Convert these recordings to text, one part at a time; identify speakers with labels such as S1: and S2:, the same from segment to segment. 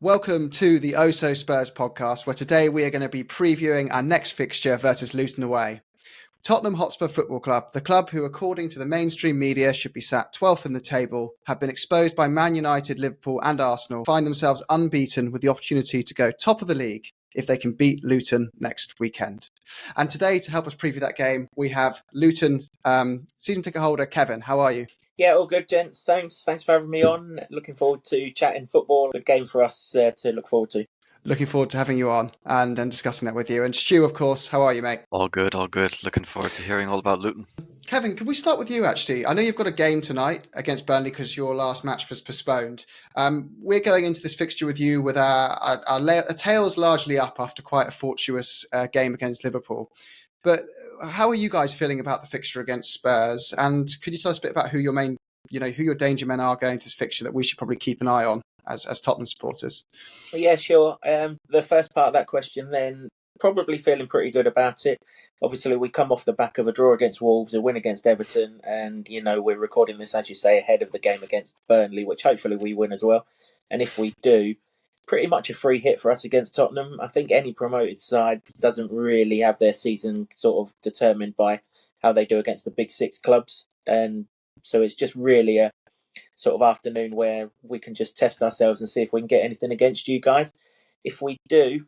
S1: Welcome to the Oh So Spurs podcast, where today we are going to be previewing our next fixture versus Luton away. Tottenham Hotspur Football Club, the club who, according to the mainstream media, should be sat 12th in the table, have been exposed by Man United, Liverpool and Arsenal, find themselves unbeaten with the opportunity to go top of the league if they can beat Luton next weekend. And today, to help us preview that game, we have Luton season ticket holder Kevin. How are you?
S2: Yeah, all good, gents. Thanks for having me on. Looking forward to chatting football. Good game for us to look forward to.
S1: Looking forward to having you on and discussing that with you. And Stu, of course, how are you, mate?
S3: All good. Looking forward to hearing all about Luton.
S1: Kevin, can we start with you, actually? I know you've got a game tonight against Burnley because your last match was postponed. We're going into this fixture with you with our tails largely up after quite a fortuitous game against Liverpool. But how are you guys feeling about the fixture against Spurs? And could you tell us a bit about who your danger men are going to this fixture that we should probably keep an eye on as Tottenham supporters?
S2: Yeah, sure. The first part of that question then, probably feeling pretty good about it. Obviously, we come off the back of a draw against Wolves, a win against Everton, and, we're recording this, as you say, ahead of the game against Burnley, which hopefully we win as well. And if we do, pretty much a free hit for us against Tottenham. I think any promoted side doesn't really have their season sort of determined by how they do against the big six clubs. And so it's just really a sort of afternoon where we can just test ourselves and see if we can get anything against you guys. If we do,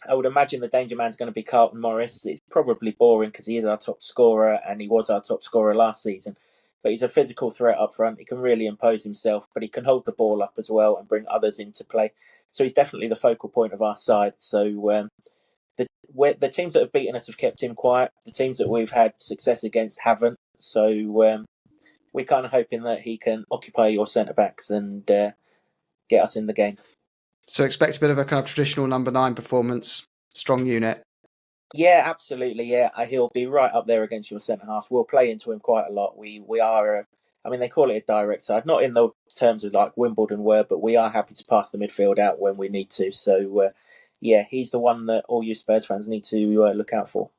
S2: I would imagine the danger man's going to be Carlton Morris. It's probably boring because he is our top scorer and he was our top scorer last season. But he's a physical threat up front. He can really impose himself, but he can hold the ball up as well and bring others into play. So he's definitely the focal point of our side. So the teams that have beaten us have kept him quiet. The teams that we've had success against haven't. So we're kind of hoping that he can occupy your centre-backs and get us in the game.
S1: So expect a bit of a kind of traditional number 9 performance, strong unit.
S2: Yeah, absolutely. Yeah, he'll be right up there against your centre half. We'll play into him quite a lot. We are, they call it a direct side, not in the terms of like Wimbledon were, but we are happy to pass the midfield out when we need to. So, he's the one that all you Spurs fans need to look out for.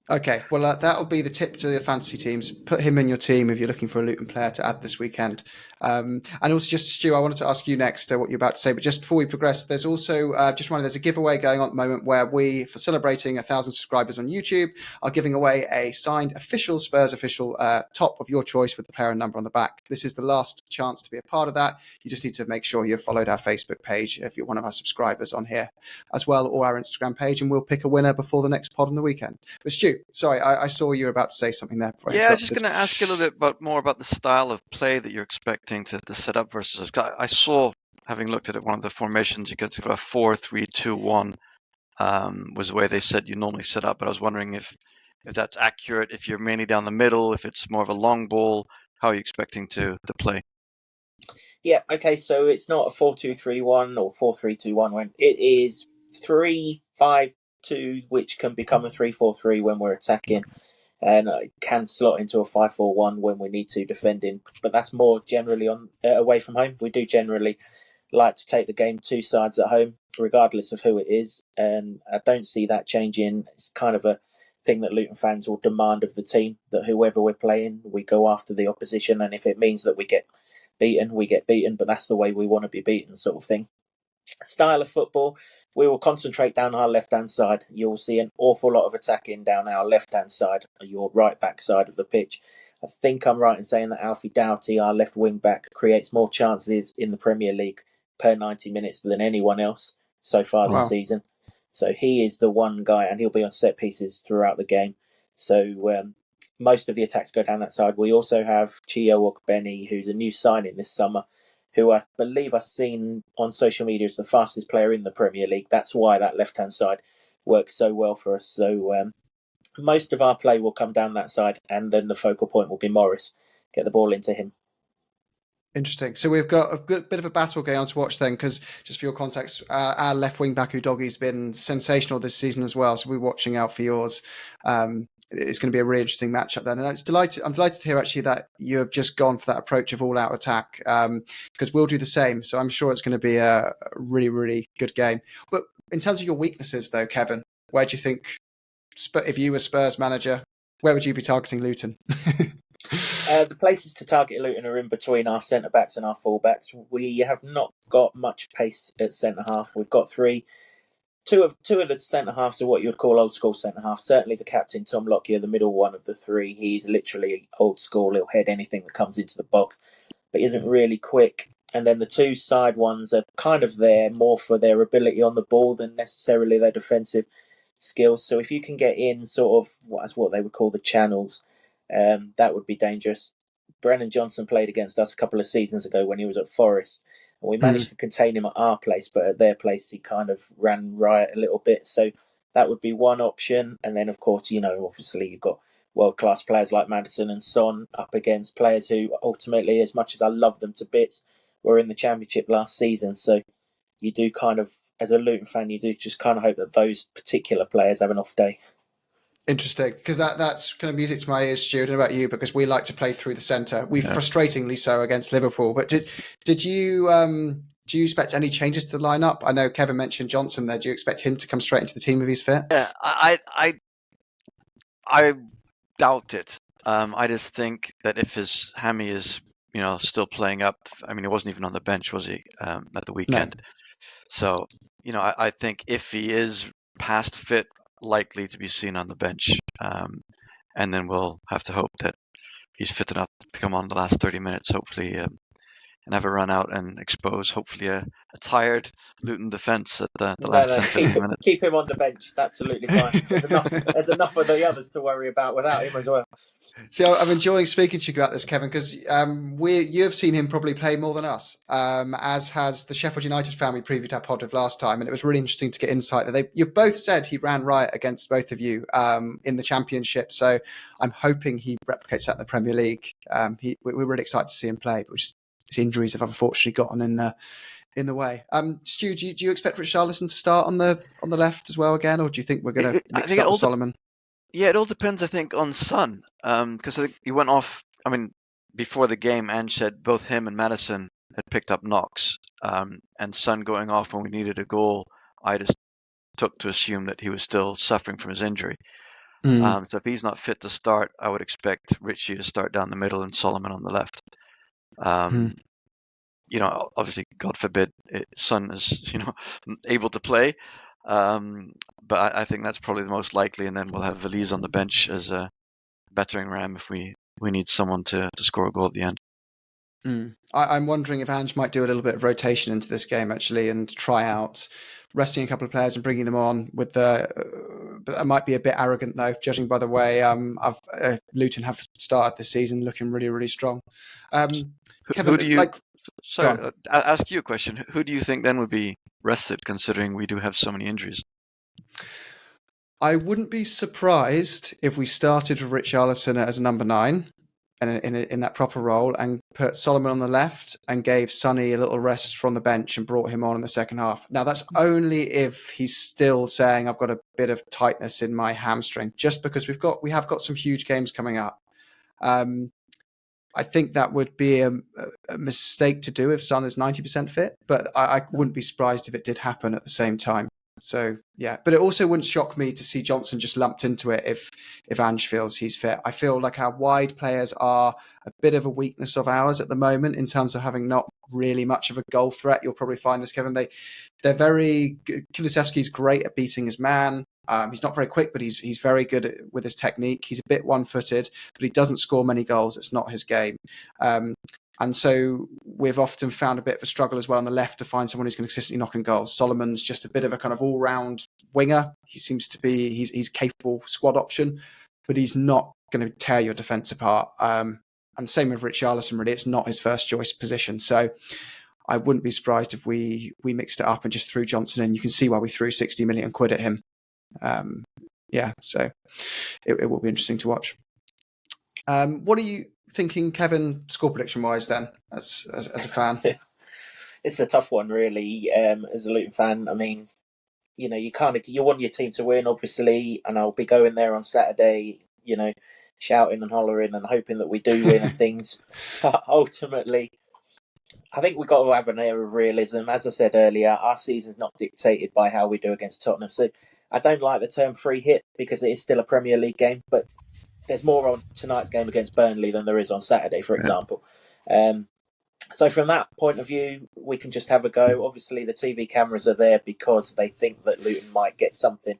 S1: Okay, well, that'll be the tip to the fantasy teams. Put him in your team if you're looking for a Luton player to add this weekend. And also, just Stu, I wanted to ask you next what you're about to say. But just before we progress, there's also there's a giveaway going on at the moment where we, for celebrating 1,000 subscribers on YouTube, are giving away a signed Spurs official top of your choice with the player and number on the back. This is the last chance to be a part of that. You just need to make sure you've followed our Facebook page if you're one of our subscribers on here as well, or our Instagram page, and we'll pick a winner before the next pod on the weekend. But Stu, sorry, I saw you were about to say something there.
S3: Yeah, I'm just going to ask you a little bit more about the style of play that you're expecting to set up versus us. I saw, having looked at it, one of the formations, you get to go 4-3-2-1 was the way they said you normally set up. But I was wondering if that's accurate, if you're mainly down the middle, if it's more of a long ball, how are you expecting to play?
S2: Yeah, okay, so it's not a 4-2-3-1 or 4-3-2-1 when it is 3-5-2, which can become a 3-4-3 when we're attacking, and it can slot into a 5-4-1 when we need to defending. But that's more generally on away from home. We do generally like to take the game two sides at home, regardless of who it is, and I don't see that changing. It's kind of a thing that Luton fans will demand of the team, that whoever we're playing, we go after the opposition, and if it means that we get beaten, we get beaten, but that's the way we want to be beaten, sort of thing. Style of football, we will concentrate down our left-hand side. You'll see an awful lot of attacking down our left-hand side, your right-back side of the pitch. I think I'm right in saying that Alfie Doughty, our left wing-back, creates more chances in the Premier League per 90 minutes than anyone else so far this season. So he is the one guy, and he'll be on set pieces throughout the game. So most of the attacks go down that side. We also have Chio Ogbeni, who's a new signing this summer, who I believe I've seen on social media as the fastest player in the Premier League. That's why that left-hand side works so well for us. So most of our play will come down that side, and then the focal point will be Morris. Get the ball into him.
S1: Interesting. So we've got a bit of a battle going on to watch then, because just for your context, our left wing back Udogie's been sensational this season as well. So we're watching out for yours. It's going to be a really interesting matchup then. And I'm delighted to hear actually that you have just gone for that approach of all out attack, because we'll do the same. So I'm sure it's going to be a really, really good game. But in terms of your weaknesses though, Kevin, where do you think, if you were Spurs manager, where would you be targeting Luton?
S2: The places to target Luton are in between our centre backs and our full backs. We have not got much pace at centre half. We've got two of the centre halves are what you would call old school centre half. Certainly the captain, Tom Lockyer, the middle one of the three. He's literally old school. He'll head anything that comes into the box, but isn't really quick. And then the two side ones are kind of there more for their ability on the ball than necessarily their defensive skills. So if you can get in sort of what they would call the channels, that would be dangerous. Brennan Johnson played against us a couple of seasons ago when he was at Forest, and we managed to contain him at our place, but at their place he kind of ran riot a little bit. So that would be one option. And then, of course, obviously you've got world-class players like Maddison and Son up against players who ultimately, as much as I love them to bits, were in the Championship last season. So you do kind of, as a Luton fan, you do just kind of hope that those particular players have an off day.
S1: Interesting, because that's kind of music to my ears, Stuart. And about you, because we like to play through the centre. We frustratingly so against Liverpool. But did you do you expect any changes to the lineup? I know Kevin mentioned Johnson there. Do you expect him to come straight into the team if he's fit?
S3: Yeah, I doubt it. I just think that if his hammy is still playing up, I mean, he wasn't even on the bench, was he, at the weekend?
S1: No.
S3: So I think if he is past fit, likely to be seen on the bench, and then we'll have to hope that he's fit enough to come on the last 30 minutes, hopefully, and have a run out and expose, hopefully, a tired Luton defence at the last 10, 15 minutes.
S2: Keep him on the bench. It's absolutely fine. There's enough of the others to worry about without him as well.
S1: So I'm enjoying speaking to you about this, Kevin, because you have seen him probably play more than us, as has the Sheffield United family previewed our pod of last time, and it was really interesting to get insight that you've both said he ran riot against both of you in the Championship. So I'm hoping he replicates that in the Premier League. We're really excited to see him play, but his injuries have unfortunately gotten in the way. Stu, do you expect Richarlison to start on the left as well again, or do you think we're going to mix it up with Solomon?
S3: Yeah, it all depends, I think, on Son, because I think he went off. I mean, before the game, Ange said both him and Maddison had picked up knocks, and Son going off when we needed a goal, I just took to assume that he was still suffering from his injury. So if he's not fit to start, I would expect Richie to start down the middle and Solomon on the left. Obviously, God forbid, Son is able to play. But I think that's probably the most likely, and then we'll have Valise on the bench as a battering ram if we need someone to score a goal at the end.
S1: I'm wondering if Ange might do a little bit of rotation into this game actually, and try out resting a couple of players and bringing them on with but that might be a bit arrogant though, judging by the way Luton have started this season looking really, really strong. Kevin,
S3: I'll ask you a question. Who do you think then would be rested, considering we do have so many injuries?
S1: I wouldn't be surprised if we started with Richarlison as number 9 and in that proper role, and put Solomon on the left and gave Sonny a little rest from the bench and brought him on in the second half. Now, that's only if he's still saying I've got a bit of tightness in my hamstring, just because we have got some huge games coming up. I think that would be a mistake to do if Son is 90% fit, but I wouldn't be surprised if it did happen at the same time. So, yeah, but it also wouldn't shock me to see Johnson just lumped into it if Ange feels he's fit. I feel like our wide players are a bit of a weakness of ours at the moment in terms of having not really much of a goal threat. You'll probably find this, Kevin. They're very good. Kulusevski's great at beating his man. He's not very quick, but he's very good with his technique. He's a bit one-footed, but he doesn't score many goals. It's not his game. And so we've often found a bit of a struggle as well on the left to find someone who's going to consistently knock in goals. Solomon's just a bit of a kind of all-round winger. He seems to be, he's capable squad option, but he's not going to tear your defence apart. And same with Richarlison, really. It's not his first choice position. So I wouldn't be surprised if we mixed it up and just threw Johnson in. You can see why we threw 60 million quid at him. So it will be interesting to watch. What are you thinking, Kevin, score prediction wise then, as a fan?
S2: It's a tough one, really. As a Luton fan, I mean, you want your team to win, obviously, and I'll be going there on Saturday, shouting and hollering and hoping that we do win and things. But ultimately, I think we've got to have an air of realism. As I said earlier, our season's not dictated by how we do against Tottenham. So I don't like the term free hit because it is still a Premier League game, but there's more on tonight's game against Burnley than there is on Saturday, for example. So from that point of view, we can just have a go. Obviously, the TV cameras are there because they think that Luton might get something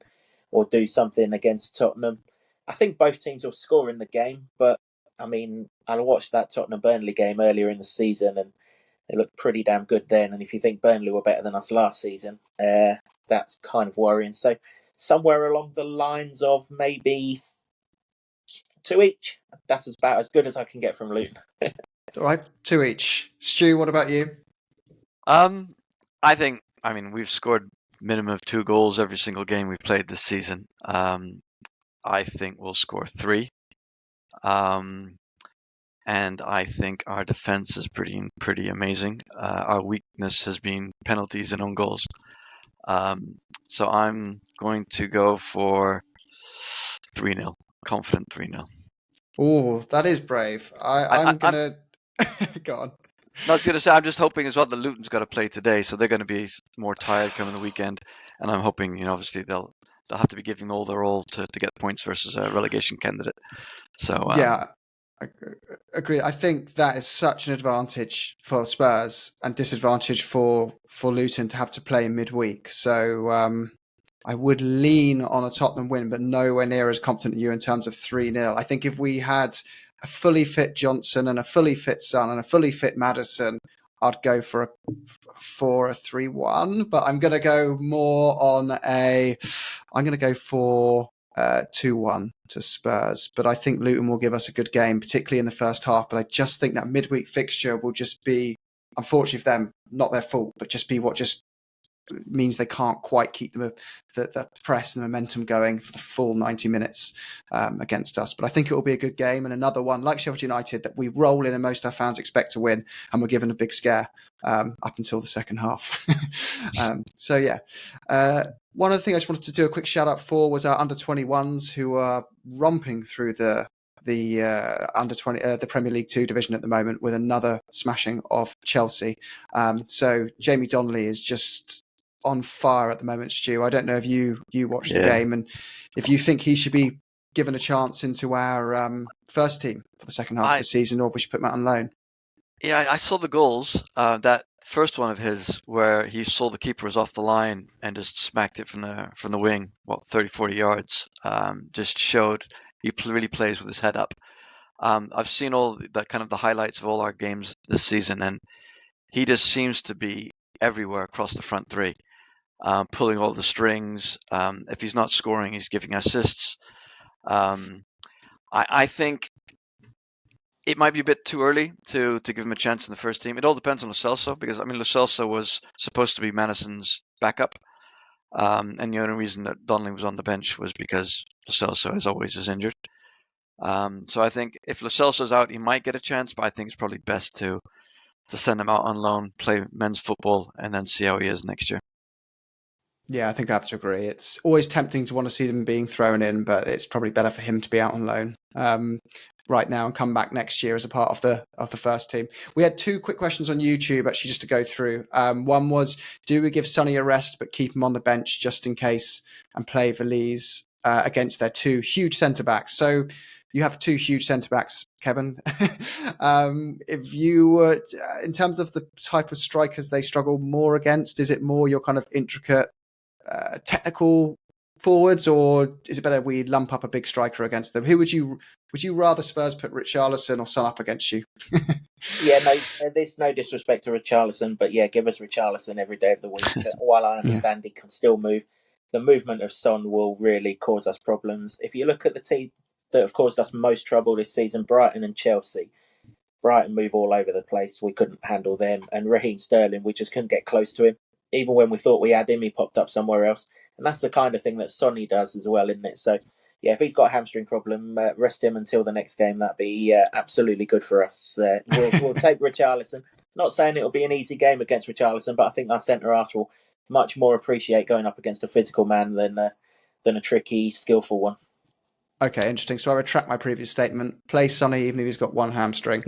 S2: or do something against Tottenham. I think both teams will score in the game, but I mean, I watched that Tottenham-Burnley game earlier in the season and they looked pretty damn good then. And if you think Burnley were better than us last season, that's kind of worrying. So somewhere along the lines of maybe 2 each. That's about as good as I can get from Luton.
S1: All right, 2 each. Stu, what about you?
S3: I mean, we've scored minimum of 2 goals every single game we've played this season. I think we'll score 3. And I think our defense is pretty amazing. Our weakness has been penalties and own goals. So I'm going to go for 3-0. Confident 3-0.
S1: Oh, that is brave. I'm going to... Go on.
S3: No, I was going to say, I'm just hoping as well that Luton's got to play today, so they're going to be more tired coming the weekend. And I'm hoping, obviously they'll have to be giving all their all to get points versus a relegation candidate. So
S1: yeah, I agree. I think that is such an advantage for Spurs and disadvantage for Luton to have to play in midweek. So I would lean on a Tottenham win, but nowhere near as confident as you in terms of 3-0. I think if we had a fully fit Johnson and a fully fit Son and a fully fit Maddison, I'd go for a 3-1. But I'm going to go more on I'm going to go for 2-1 to Spurs. But I think Luton will give us a good game, particularly in the first half. But I just think that midweek fixture will just be, unfortunately for them, not their fault, but just be what just means they can't quite keep the press and the momentum going for the full 90 minutes against us. But I think it will be a good game and another one like Sheffield United that we roll in and most of our fans expect to win, and we're given a big scare up until the second half. So yeah, one other thing I just wanted to do a quick shout out for was our under 21s who are romping through the under 20 the Premier League 2 division at the moment with another smashing of Chelsea. So Jamie Donnelly is just on fire at the moment, Stu. I don't know if you watched the game and if you think he should be given a chance into our first team for the second half of the season, or if we should put him out on loan.
S3: Yeah, I saw the goals. That first one of his where he saw the keeper was off the line and just smacked it from the wing, 30-40 yards, just showed he really plays with his head up. I've seen all the kind of the highlights of all our games this season, and he just seems to be everywhere across the front three, pulling all the strings. If he's not scoring, he's giving assists. I think it might be a bit too early to give him a chance in the first team. It all depends on Lo Celso, because Lo Celso was supposed to be Madison's backup, and the only reason that Donnelly was on the bench was because Lo Celso, as always, is injured. So I think if Lo Celso's out, he might get a chance, but I think it's probably best to send him out on loan, play men's football, and then see how he is next year.
S1: Yeah, I think I have to agree. It's always tempting to want to see them being thrown in, but it's probably better for him to be out on loan right now and come back next year as a part of the first team. We had 2 quick questions on YouTube actually just to go through. One was, do we give Sonny a rest but keep him on the bench just in case and play Valise against their 2 huge centre-backs? So you have 2 huge centre-backs, Kevin. If you were, in terms of the type of strikers they struggle more against, is it more your kind of intricate technical forwards, or is it better we lump up a big striker against them? Who would you rather Spurs put Richarlison or Son up against you?
S2: Yeah, no, there's no disrespect to Richarlison, but yeah, give us Richarlison every day of the week. While I understand he can still move, the movement of Son will really cause us problems. If you look at the team that have caused us most trouble this season, Brighton and Chelsea. Brighton move all over the place. We couldn't handle them. And Raheem Sterling, we just couldn't get close to him. Even when we thought we had him, he popped up somewhere else. And that's the kind of thing that Sonny does as well, isn't it? So, yeah, if he's got a hamstring problem, rest him until the next game. That'd be absolutely good for us. We'll take Richarlison. Not saying it'll be an easy game against Richarlison, but I think our centre-halves will much more appreciate going up against a physical man than a tricky, skillful one.
S1: Okay, interesting. So I retract my previous statement. Play Sonny even if he's got one hamstring.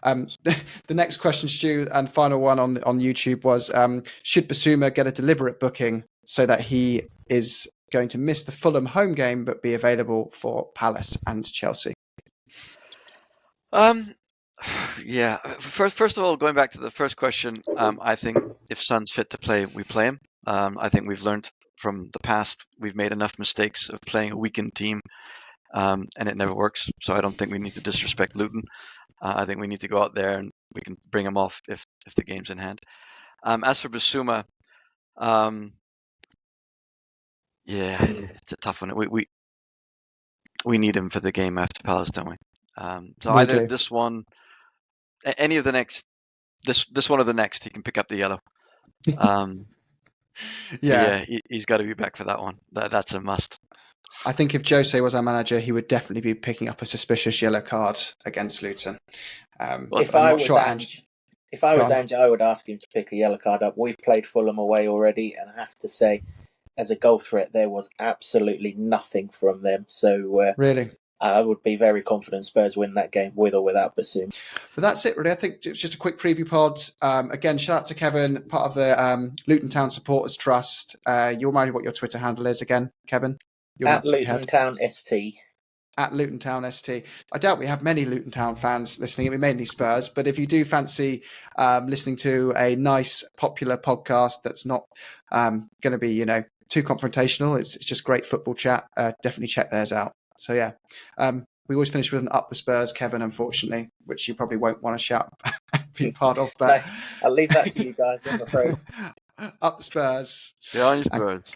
S1: The next question, Stu, and final one on YouTube was, should Basuma get a deliberate booking so that he is going to miss the Fulham home game but be available for Palace and Chelsea?
S3: Um, yeah. First of all, going back to the first question, I think if Son's fit to play, we play him. I think we've learned from the past. We've made enough mistakes of playing a weakened team, and it never works. So I don't think we need to disrespect Luton. I think we need to go out there and we can bring him off if the game's in hand. As for Basuma, yeah, it's a tough one. We need him for the game after Palace, don't we? So
S1: We
S3: either
S1: do.
S3: this one, any of the next, this one or the next, he can pick up the yellow. But
S1: Yeah.
S3: yeah, he's got to be back for that one. That's a must.
S1: I think if Jose was our manager, he would definitely be picking up a suspicious yellow card against Luton.
S3: Well,
S2: If
S1: I'm
S2: I
S1: not
S2: was
S1: sure
S2: Ange, if I
S1: Go
S2: was
S1: on.
S2: Ange, I would ask him to pick a yellow card up. We've played Fulham away already, and I have to say, as a goal threat, there was absolutely nothing from them. So
S1: Really.
S2: I would be very confident Spurs win that game with or without Basuma.
S1: But that's it, really. I think it's just a quick preview pod. Again, shout out to Kevin, part of the Luton Town Supporters Trust. You remind me what your Twitter handle is again, Kevin? You're
S2: At
S1: not top of your
S2: Luton
S1: head.
S2: Town ST.
S1: At Luton Town ST. I doubt we have many Luton Town fans listening. We mainly Spurs, but if you do fancy listening to a nice, popular podcast that's not going to be, too confrontational, it's just great football chat. Definitely check theirs out. So yeah, we always finish with an up the Spurs, Kevin. Unfortunately, which you probably won't want to shout, be part of.
S2: No,
S1: But
S2: I'll leave that to you guys, I'm afraid.
S1: up the Spurs.
S3: the Orange
S1: And
S3: Spurs.